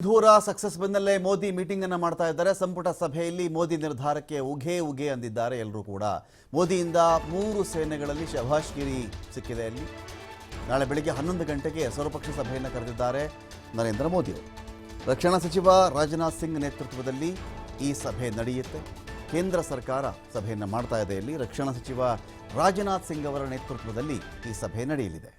ಸಿಂಧೂರ success ಬೆನ್ನಲ್ಲೇ Modi meeting ಅನ್ನು ಮಾಡ್ತಾ ಇದ್ದಾರೆ. ಸಂಪುಟ ಸಭೆಯಲ್ಲಿ ಮೋದಿ ನಿರ್ಧಾರಕ್ಕೆ ಉಘೆ ಉಘೆ ಅಂದಿದ್ದಾರೆ ಎಲ್ಲರೂ ಕೂಡ. ಮೋದಿಯಿಂದ 3 ಸೇನೆಗಳಲ್ಲಿ ಶಭಾಷ್ಗಿರಿ ಸಿಕ್ಕಿದೆ. ಅಲ್ಲಿ ನಾಳೆ ಬೆಳಿಗ್ಗೆ 11 ಗಂಟೆಗೆ ಸರ್ವಪಕ್ಷ ಸಭೆಯನ್ನು ಕರೆದಿದ್ದಾರೆ ನರೇಂದ್ರ ಮೋದಿ ಅವರು. ರಕ್ಷಣಾ ಸಚಿವ ರಾಜನಾಥ್ ಸಿಂಗ್ ನೇತೃತ್ವದಲ್ಲಿ ಈ ಸಭೆ ನಡೆಯುತ್ತೆ. ಕೇಂದ್ರ ಸರ್ಕಾರ ಸಭೆಯನ್ನು ಮಾಡ್ತಾ ಇದೆ. ಇಲ್ಲಿ ರಕ್ಷಣಾ ಸಚಿವ ರಾಜನಾಥ್ ಸಿಂಗ್ ಅವರ ನೇತೃತ್ವದಲ್ಲಿ ಈ ಸಭೆ ನಡೆಯಲಿದೆ.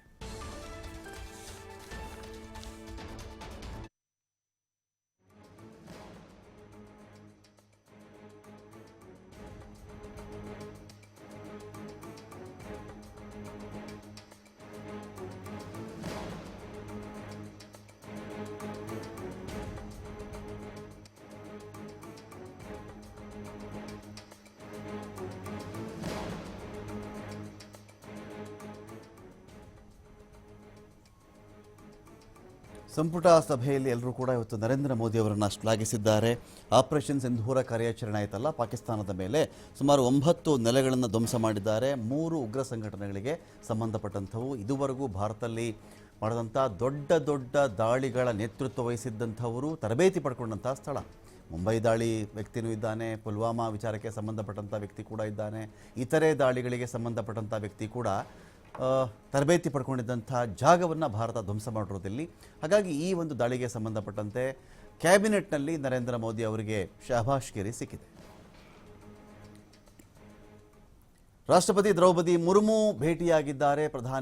ಸಂಪುಟ ಸಭೆಯಲ್ಲಿ ಎಲ್ಲರೂ ಕೂಡ ಇವತ್ತು ನರೇಂದ್ರ ಮೋದಿ ಅವರನ್ನು ಶ್ಲಾಘಿಸಿದ್ದಾರೆ. ಆಪರೇಷನ್ ಸಿಂಧೂರ ಕಾರ್ಯಾಚರಣೆ ಆಯ್ತಲ್ಲ, ಪಾಕಿಸ್ತಾನದ ಮೇಲೆ ಸುಮಾರು 9 ನೆಲೆಗಳನ್ನು ಧ್ವಂಸ ಮಾಡಿದ್ದಾರೆ. 3 ಉಗ್ರ ಸಂಘಟನೆಗಳಿಗೆ ಸಂಬಂಧಪಟ್ಟಂಥವು. ಇದುವರೆಗೂ ಭಾರತದಲ್ಲಿ ಮಾಡಿದಂಥ ದೊಡ್ಡ ದೊಡ್ಡ ದಾಳಿಗಳ ನೇತೃತ್ವ ವಹಿಸಿದ್ದಂಥವರು, ತರಬೇತಿ ಪಡ್ಕೊಂಡಂಥ ಸ್ಥಳ. ಮುಂಬೈ ದಾಳಿ ವ್ಯಕ್ತಿನೂ ಇದ್ದಾನೆ, ಪುಲ್ವಾಮಾ ವಿಚಾರಕ್ಕೆ ಸಂಬಂಧಪಟ್ಟಂಥ ವ್ಯಕ್ತಿ ಕೂಡ ಇದ್ದಾನೆ, ಇತರೆ ದಾಳಿಗಳಿಗೆ ಸಂಬಂಧಪಟ್ಟಂಥ ವ್ಯಕ್ತಿ ಕೂಡ ತರಬೇತಿ ಪಡ್ಕೊಂಡಿದ್ದಂಥ ಜಾಗವನ್ನು ಭಾರತ ಧ್ವಂಸ ಮಾಡಿರೋದಿಲ್ಲಿ. ಹಾಗಾಗಿ ಈ ಒಂದು ದಾಳಿಗೆ ಸಂಬಂಧಪಟ್ಟಂತೆ ಕ್ಯಾಬಿನೆಟ್ನಲ್ಲಿ ನರೇಂದ್ರ ಮೋದಿ ಅವರಿಗೆ ಶಹಬಾಷ್ಗಿರಿ ಸಿಕ್ಕಿದೆ. ರಾಷ್ಟ್ರಪತಿ ದ್ರೌಪದಿ ಮುರ್ಮು ಭೇಟಿಯಾಗಿದ್ದಾರೆ. ಪ್ರಧಾನಿ